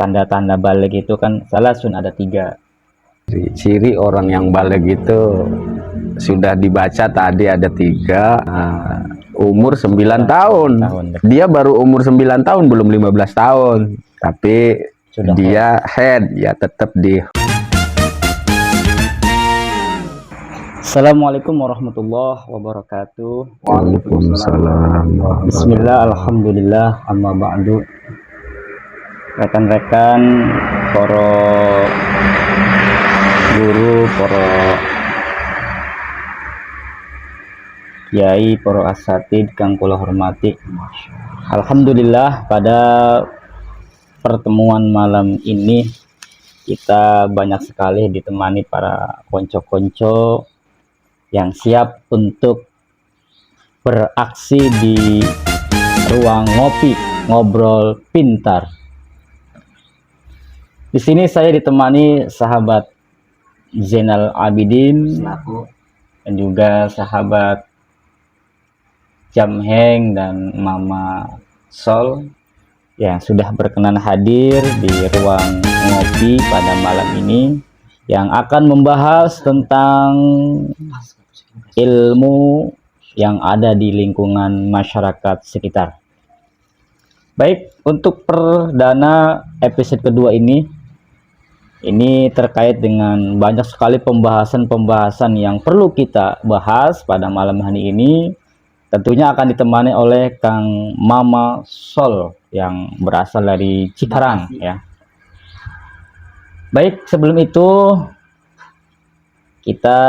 tanda-tanda balik itu kan salasun ada 3. Ciri orang yang balik itu sudah dibaca tadi ada 3. Umur 9 tahun. Dia baru umur 9 tahun, belum 15 tahun. Tapi sudah dia head ya, tetap di. Assalamualaikum warahmatullahi wabarakatuh. Waalaikumsalam. Bismillah, alhamdulillah, amma ba'du. Rekan-rekan, para guru, para kiai, para asatid kang kula hormati. Alhamdulillah, pada pertemuan malam ini kita banyak sekali ditemani para konco-konco yang siap untuk beraksi di ruang ngopi ngobrol pintar. Di sini saya ditemani sahabat Zainal Abidin dan juga sahabat Jamheng dan Mama Sol yang sudah berkenan hadir di ruang ngopi pada malam ini, yang akan membahas tentang ilmu yang ada di lingkungan masyarakat sekitar. Baik, untuk perdana episode kedua ini terkait dengan banyak sekali pembahasan yang perlu kita bahas pada malam hari ini. Tentunya akan ditemani oleh Kang Mama Sol yang berasal dari Cikarang ya. Baik, sebelum itu kita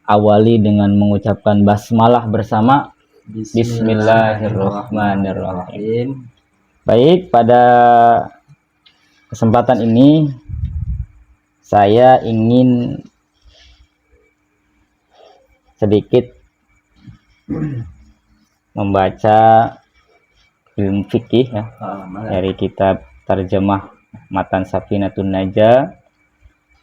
awali dengan mengucapkan basmalah bersama. Bismillahirrahmanirrahim. Baik, pada kesempatan ini saya ingin sedikit membaca ilmu fikih ya, dari kitab Tarjamah Matan Safinatun Najah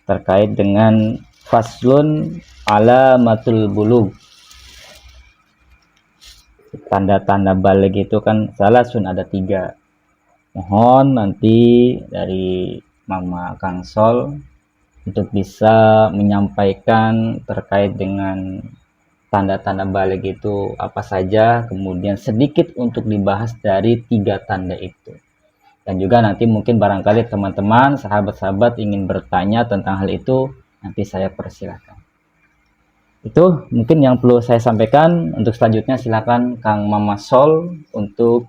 terkait dengan faslun alamatul bulugh. Tanda-tanda balik itu kan salasun ada 3. Mohon nanti dari Mama Kang Sol untuk bisa menyampaikan terkait dengan tanda-tanda balik itu apa saja, kemudian sedikit untuk dibahas dari 3 tanda itu. Dan juga nanti mungkin barangkali teman-teman, sahabat-sahabat ingin bertanya tentang hal itu, nanti saya persilakan. Itu mungkin yang perlu saya sampaikan. Untuk selanjutnya silakan Kang Mama Sol untuk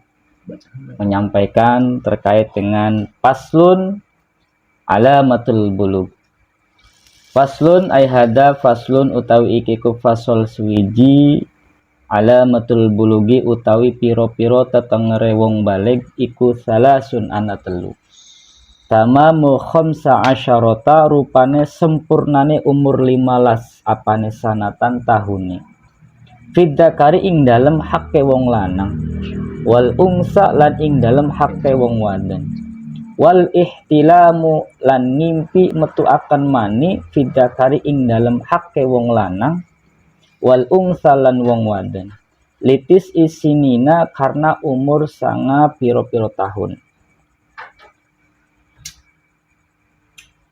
menyampaikan terkait dengan faslun alamatul bulugh. Faslun ay hada faslun utawi iki ku fasol swiji alamatul bulughi utawi piro-piro tetengere wong balik iku salasun ana 3. Tamamu khamsa asyarata rupane sempurnane umur 15 apane sanatan tahune. Fidzakari ing dalem hakke wong lanang, wal ungsa lan ing dalem hakke wong wadon. Wal ihtilamu lan ngimpi metu akan mani fidzakari ing dalem hakke wong lanang, wal ungsa lan wong wadon. Litis isinina karena umur sanga piro-piro tahun.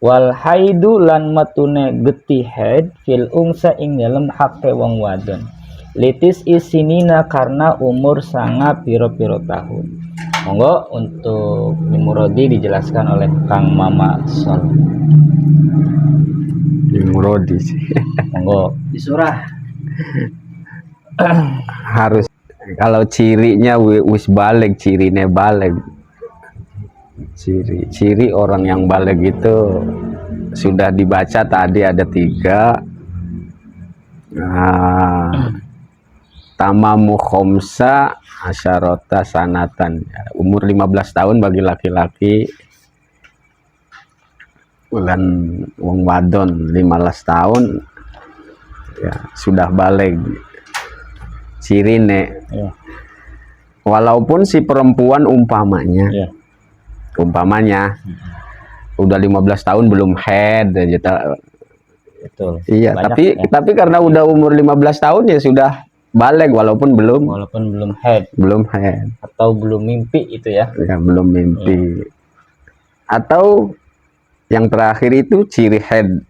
Wal haidu lan metune geti haid fil ungsa ing dalem hakke wong wadon. Litis isinina karena umur sanga piro-piro tahun. Monggo untuk dimurodi dijelaskan oleh Kang Mama Sol. Dimurodi sih. Monggo. Di surah. Harus kalau cirinya wis balik, cirine balik. Ciri orang yang balik itu sudah dibaca tadi ada 3. Tamamu khomsa asyarota sanatan, umur 15 tahun bagi laki-laki, dan wong wadon 15 tahun ya sudah balik cirine ya. Walaupun si perempuan umpamanya ya. Udah 15 tahun belum head gitu. Betul. Iya, tapi karena udah umur 15 tahun ya sudah balik walaupun belum head atau belum mimpi itu ya. Ya belum mimpi. atau yang terakhir itu ciri head.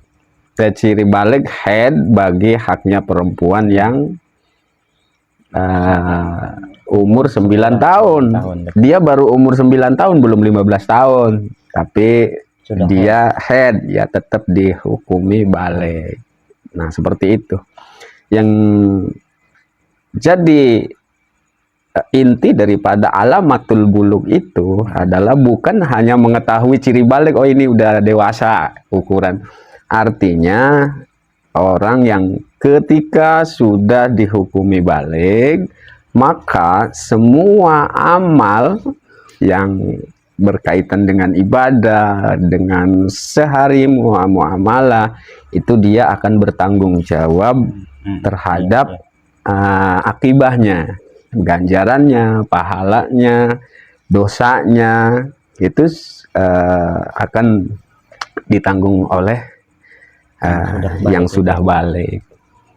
Ciri balik head bagi haknya perempuan yang umur 9 tahun. Dia baru umur 9 tahun, belum 15 tahun. Tapi sudah dia head, ya tetap dihukumi balik. Nah, seperti itu. Yang jadi inti daripada alamatul buluk itu adalah bukan hanya mengetahui ciri balik, oh ini udah dewasa ukuran. Artinya orang yang ketika sudah dihukumi balik, maka semua amal yang berkaitan dengan ibadah, dengan sehari muamalah, itu dia akan bertanggung jawab terhadap akibahnya, ganjarannya, pahalanya, dosanya, itu akan ditanggung oleh yang sudah balik.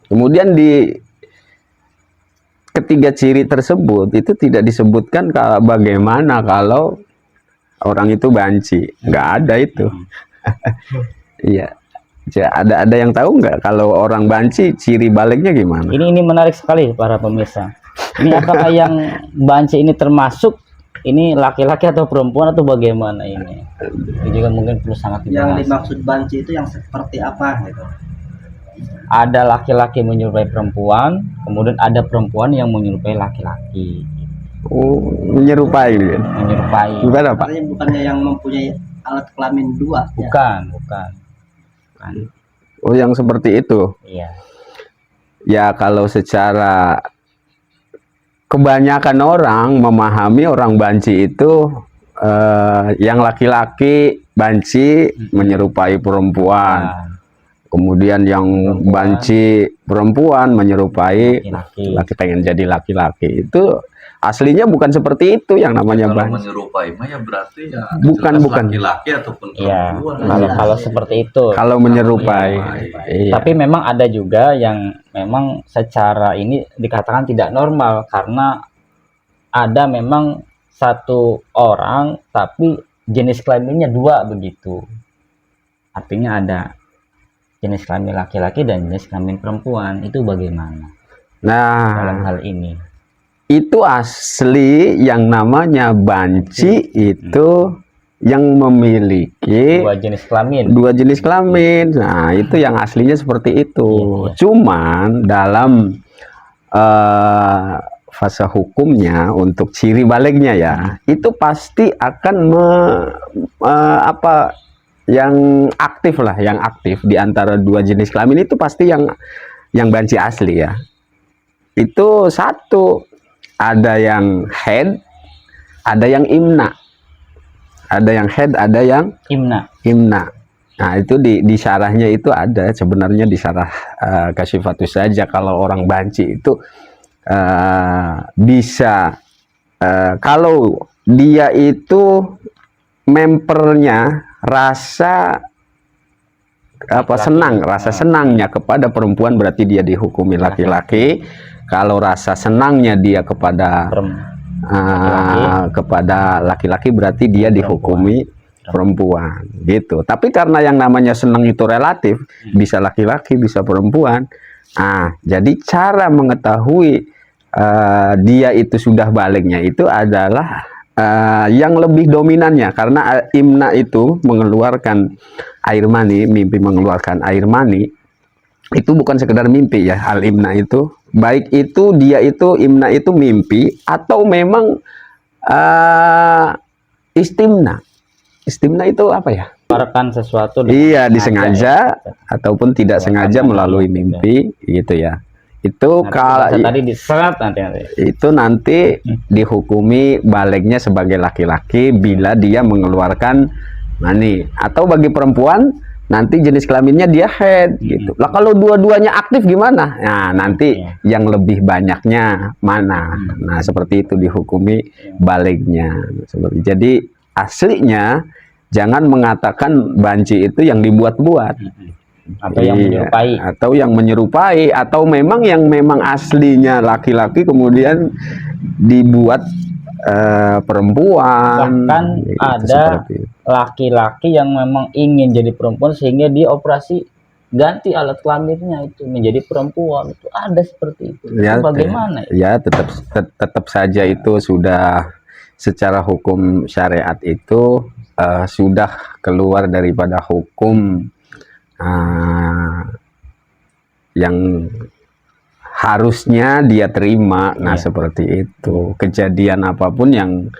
Kemudian di ketiga ciri tersebut itu tidak disebutkan bagaimana kalau orang itu banci, nggak ada itu. Iya. Ada yang tahu nggak kalau orang banci ciri baliknya gimana? Ini menarik sekali para pemirsa. Ini apakah yang banci ini termasuk ini laki-laki atau perempuan atau bagaimana ini? Ini juga mungkin perlu sangat dibahas. Yang dimaksud banci itu yang seperti apa gitu? Ada laki-laki menyerupai perempuan, kemudian ada perempuan yang menyerupai laki-laki. Oh, menyerupai gitu. Menyerupai. Bukan apa? Artinya bukannya yang mempunyai alat kelamin dua. Bukan, ya? bukan. Oh, yang seperti itu. Iya. Ya, kalau secara kebanyakan orang memahami orang banci itu yang laki-laki banci menyerupai perempuan. Kemudian yang banci perempuan menyerupai laki-laki, pengen jadi laki-laki. Itu aslinya bukan seperti itu yang namanya banci. Menyerupai mah ya berarti ya bukan laki-laki ataupun perempuan. Ya, kalau seperti itu. Kalau menyerupai. Iya. Tapi memang ada juga yang memang secara ini dikatakan tidak normal karena ada memang satu orang tapi jenis kelaminnya dua begitu. Artinya ada jenis kelamin laki-laki dan jenis kelamin perempuan, itu bagaimana? Nah, dalam hal ini itu asli yang namanya banci itu yang memiliki dua jenis kelamin. Nah, itu yang aslinya seperti itu. Cuman dalam fase hukumnya untuk ciri baliknya ya, itu pasti akan yang aktif lah, yang aktif di antara dua jenis kelamin itu pasti yang banci asli ya. Itu satu, ada yang head, ada yang imna. Ada yang head, ada yang imna. Nah, itu di syarahnya itu ada, sebenarnya di syarah Kasyifatus saja kalau orang banci itu bisa kalau dia itu mempernya rasa rasa senangnya kepada perempuan berarti dia dihukumi laki-laki. Kalau rasa senangnya dia kepada laki-laki berarti dia dihukumi perempuan gitu. Tapi karena yang namanya senang itu relatif, bisa laki-laki bisa perempuan. Nah, jadi cara mengetahui dia itu sudah baliknya itu adalah yang lebih dominannya, karena imna itu mengeluarkan air mani, mimpi mengeluarkan air mani itu bukan sekedar mimpi ya. Al imna itu baik itu dia itu imna itu mimpi atau memang istimna. Istimna itu apa ya? Mengeluarkan sesuatu. Iya, disengaja ya, ataupun tidak sengaja melalui mimpi gitu ya. Itu kalau tadi diserat nanti itu nanti dihukumi baliknya sebagai laki-laki bila dia mengeluarkan mani, atau bagi perempuan nanti jenis kelaminnya dia head gitu. Lah kalau dua-duanya aktif gimana? Nah, nanti yang lebih banyaknya mana? Nah, seperti itu dihukumi baliknya. Seperti jadi aslinya jangan mengatakan banci itu yang dibuat-buat. Atau yang menyerupai, atau memang yang memang aslinya laki-laki kemudian dibuat perempuan. Bahkan Itu ada seperti itu. laki-laki yang memang ingin jadi perempuan sehingga dia operasi ganti alat kelaminnya itu menjadi perempuan, itu ada seperti itu. Ya, Itu bagaimana ya? ya tetap saja itu sudah secara hukum syariat itu sudah keluar daripada hukum yang harusnya dia terima. Nah, seperti itu. Kejadian apapun yang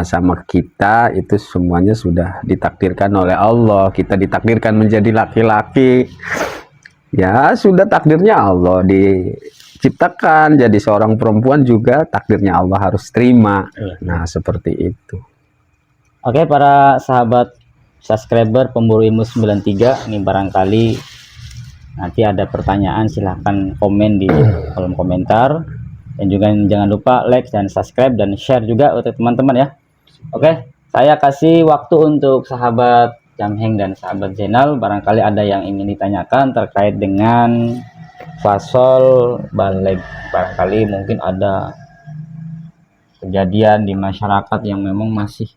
sama kita itu semuanya sudah ditakdirkan oleh Allah. Kita ditakdirkan menjadi laki-laki, ya sudah takdirnya Allah. Diciptakan jadi seorang perempuan juga takdirnya Allah harus terima. Nah, seperti itu. Oke, para sahabat subscriber Pemburu Ilmu 93, ini barangkali nanti ada pertanyaan silahkan komen di kolom komentar, dan juga jangan lupa like dan subscribe dan share juga untuk teman-teman ya. Oke, saya kasih waktu untuk sahabat Jamheng dan sahabat Zainal, barangkali ada yang ingin ditanyakan terkait dengan fasol baleg. Barangkali mungkin ada kejadian di masyarakat yang memang masih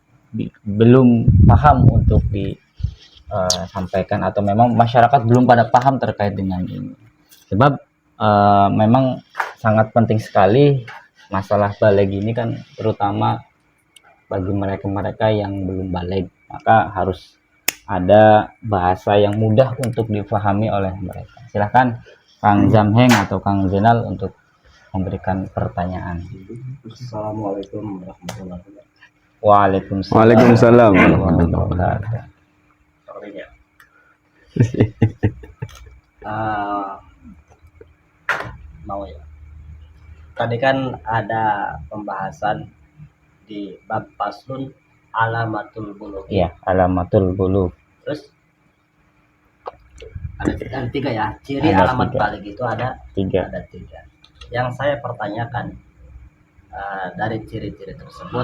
belum paham untuk disampaikan, atau memang masyarakat belum pada paham terkait dengan ini. Sebab memang sangat penting sekali masalah baleg ini kan, terutama bagi mereka-mereka yang belum baleg, maka harus ada bahasa yang mudah untuk difahami oleh mereka. Silahkan Kang Jamheng atau Kang Zainal untuk memberikan pertanyaan. Assalamualaikum warahmatullahi wabarakatuh. Waalaikumsalam. Waalaikumsalam. Mau ya. Tadi kan ada pembahasan di bab faslun alamatul bulugh. Iya, alamatul bulugh. Terus ada tiga ya, ciri Ada alamat tiga. baligh itu ada 3. tiga. Yang saya pertanyakan dari ciri-ciri tersebut,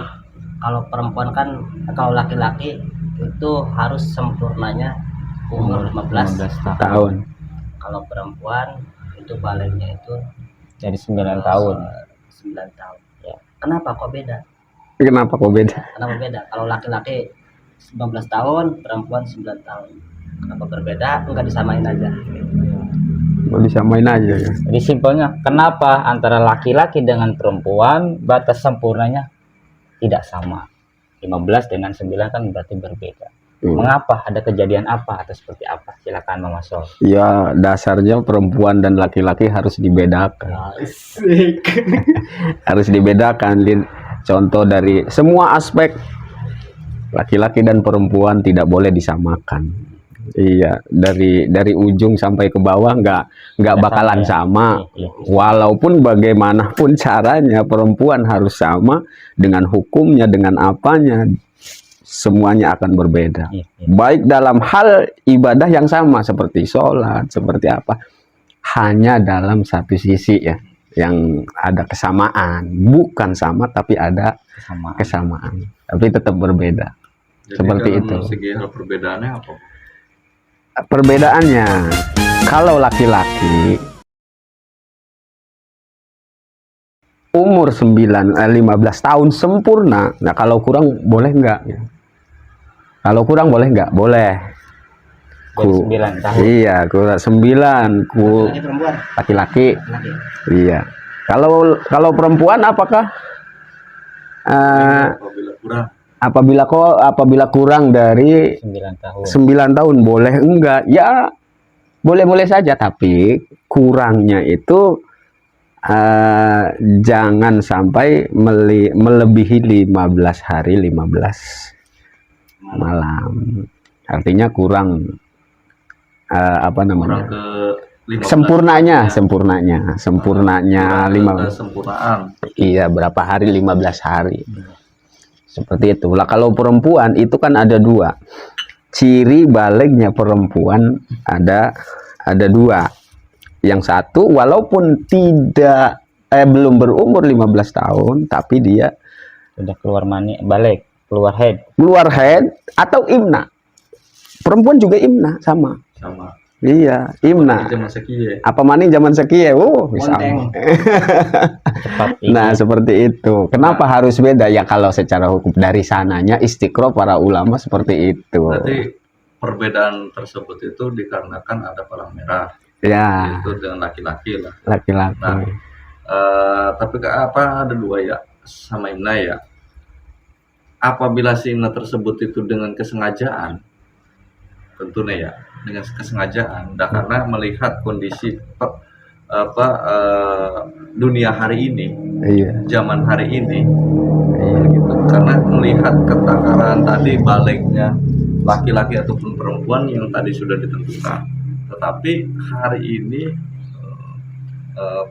kalau perempuan kan, kalau laki-laki itu harus sempurnanya umur 15 tahun. Kalau perempuan itu balighnya itu Jadi 9 tahun. 9 tahun. Ya. Kenapa kok beda? Kenapa kok beda? Kenapa beda? Kalau laki-laki 19 tahun, perempuan 9 tahun. Kenapa berbeda? Enggak disamain aja. Mau disamain aja ya. Jadi simpelnya, kenapa antara laki-laki dengan perempuan batas sempurnanya tidak sama? 15 dengan 9 kan berarti berbeda. Mengapa? Ada kejadian apa atau seperti apa? Silakan Mama Sol. Ya, dasarnya perempuan dan laki-laki harus dibedakan. Asik. Harus dibedakan. Contoh dari semua aspek, laki-laki dan perempuan tidak boleh disamakan. Iya, dari ujung sampai ke bawah nggak bakalan sama. Walaupun bagaimanapun caranya, perempuan harus sama dengan hukumnya, dengan apanya, semuanya akan berbeda. Baik dalam hal ibadah yang sama seperti sholat, seperti apa, hanya dalam satu sisi ya yang ada kesamaan, bukan sama tapi ada kesamaan, tapi tetap berbeda. Jadi seperti dalam itu. Segi hal perbedaannya apa? Perbedaannya, kalau laki-laki umur 15 tahun sempurna, nah kalau kurang boleh enggak? Kalau kurang boleh enggak? Boleh. 9 tahun. Iya, kurang 9 Laki perempuan. laki-laki. Laki. Iya. Kalau perempuan apakah Apabila kurang. apabila kurang dari 9 tahun. 9 tahun boleh enggak? Ya boleh-boleh saja, tapi kurangnya itu jangan sampai melebihi 15 hari 15 malam. Artinya kurang apa namanya? Kurang ke 15 Sempurnanya 5. Kesempurnaan. Iya, berapa hari? 15 hari. Seperti itu. Lah kalau perempuan itu kan ada 2. Ciri balighnya perempuan ada 2. Yang satu, walaupun belum berumur 15 tahun, tapi dia Sudah keluar mani, balik, keluar head. keluar head atau imna. Perempuan juga imna sama. Iya, Imna. Zaman sekian. Apa maning zaman sekian? Bisa. Monteng. Cepat Nah, seperti itu. Kenapa harus beda ya kalau secara hukum dari sananya istiqro para ulama seperti itu. Berarti perbedaan tersebut itu dikarenakan ada palang merah. Ya, Itu dengan laki-laki lah. laki-laki. Nah, tapi apa ada dua ya sama Imna ya. Apabila si Imna tersebut itu dengan kesengajaan, tentunya ya dengan kesengajaan, dan karena melihat kondisi dunia hari ini, Iya. zaman hari ini, gitu. Karena melihat ketakaran tadi baliknya laki-laki ataupun perempuan yang tadi sudah ditentukan, tetapi hari ini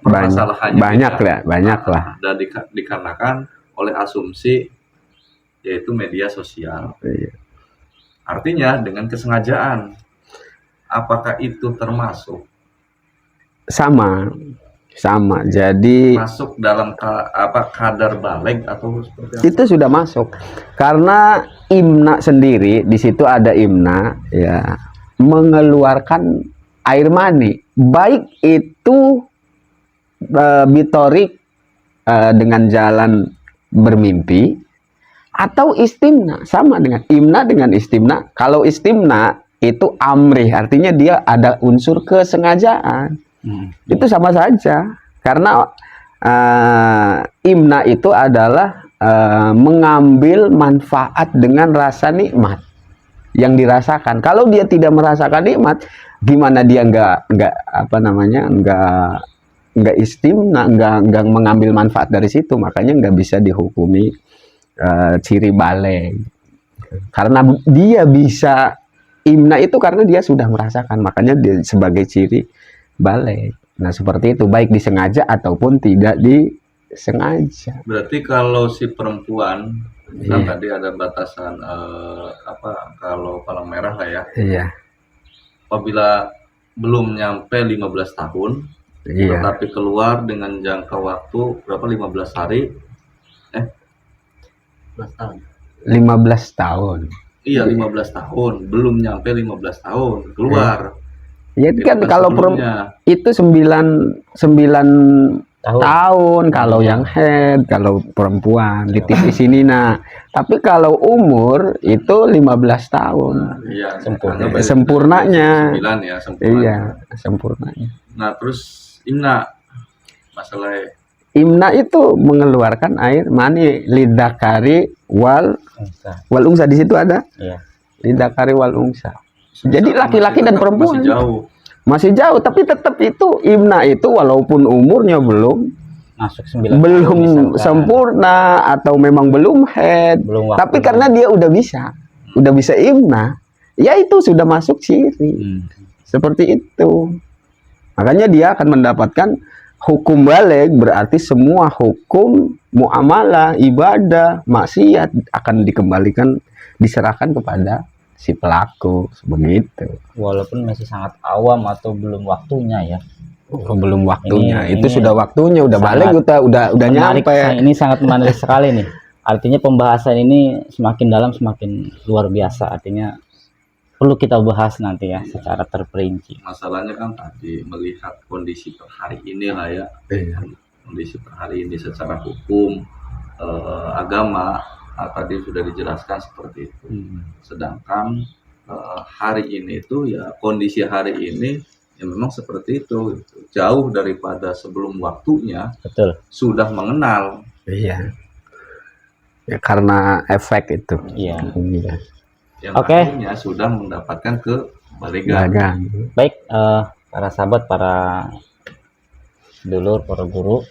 permasalahannya banyak beda. lah, banyak lah. Dan dikarenakan oleh asumsi yaitu media sosial. Iya. Artinya dengan kesengajaan, apakah itu termasuk Sama. Jadi masuk dalam kadar balik atau seperti apa? itu sudah masuk. Karena Imna sendiri di situ ada Imna ya mengeluarkan air mani, baik itu bitorik dengan jalan bermimpi atau istimna, sama dengan Imna dengan istimna. Kalau istimna itu amrih, artinya dia ada unsur kesengajaan. Itu sama saja, karena Imna itu adalah mengambil manfaat dengan rasa nikmat yang dirasakan. Kalau dia tidak merasakan nikmat, gimana dia nggak istimna, nggak mengambil manfaat dari situ. Makanya nggak bisa dihukumi ciri balik, karena dia bisa Imna itu karena dia sudah merasakan, makanya dia sebagai ciri balik. Nah seperti itu, baik disengaja ataupun tidak disengaja. Berarti kalau si perempuan kan Iya. tadi ada batasan kalau palang merah lah ya. Iya, Apabila belum nyampe 15 tahun, iya, tetapi keluar dengan jangka waktu berapa 15 hari? 12 tahun. 15 tahun. Iya 15 tahun, belum nyampe 15 tahun keluar. Ya kan Itu kalau sebelumnya. itu 9 tahun kalau yang head, kalau perempuan di titik sini. Nah, tapi kalau umur itu 15 tahun. Iya, Sempurna. karena Sempurnanya. 9 ya, sempurna. Iya, sempurnanya. Nah, terus Imna masalah Imna itu mengeluarkan air mani lidakari wal unsa, di situ ada Iya. lidakari wal unsa. Jadi laki-laki dan perempuan masih jauh. masih jauh, tapi tetap itu Imna itu walaupun umurnya belum Masuk 9 tahun misalkan. sempurna atau memang belum head, Belum tapi waktunya. karena dia udah bisa Imna, ya itu sudah masuk ciri. Seperti itu. Makanya dia akan mendapatkan hukum balik, berarti semua hukum muamalah, ibadah, maksiat akan dikembalikan, diserahkan kepada si pelaku, begitu. Walaupun masih sangat awam atau belum waktunya ya. Belum waktunya, Ini itu sudah waktunya, udah sangat balik, udah Menarik, nyampe. ini sangat menarik sekali nih. Artinya pembahasan ini semakin dalam semakin luar biasa. Artinya perlu kita bahas nanti ya secara terperinci. Masalahnya kan tadi melihat kondisi per hari ini lah ya. Iya. Kondisi per hari ini secara hukum, agama, tadi sudah dijelaskan seperti itu. Sedangkan hari ini itu ya kondisi hari ini ya memang seperti itu, gitu. Jauh daripada sebelum waktunya Betul. sudah mengenal. Iya. Ya, karena efek itu. Iya. Iya. Yang Oke. akhirnya sudah mendapatkan kebalikan. Dagang. Baik, para sahabat, para dulur, para guru.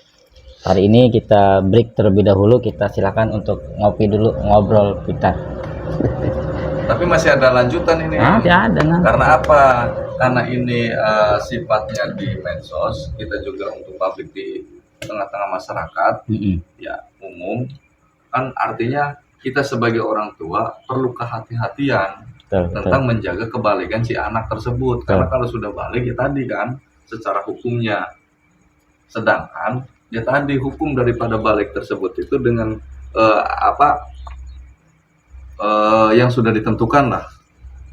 Hari ini kita break terlebih dahulu. Kita silakan untuk ngopi dulu, ngobrol kita. Tapi masih ada lanjutan ini. Ada. Nah. Karena apa? Karena ini sifatnya di medsos, kita juga untuk publik di tengah-tengah masyarakat, ya umum, kan artinya kita sebagai orang tua perlu kehati-hatian tentang menjaga kebalikan si anak tersebut. Karena kalau sudah balik ya tadi kan secara hukumnya, sedangkan ya tadi hukum daripada balik tersebut itu dengan yang sudah ditentukan lah.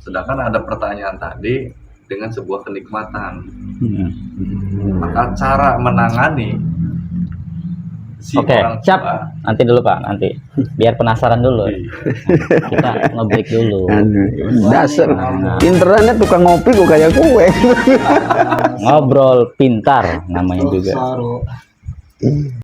Sedangkan ada pertanyaan tadi dengan sebuah kenikmatan. Mm-mm. Maka cara menangani si Oke, orang siap. tua, Nanti dulu Pak, nanti. Biar penasaran dulu. Kita nge-break dulu. Dasar internet tukang ngopi kok kayak kue. Ngobrol pintar namanya juga. Soru.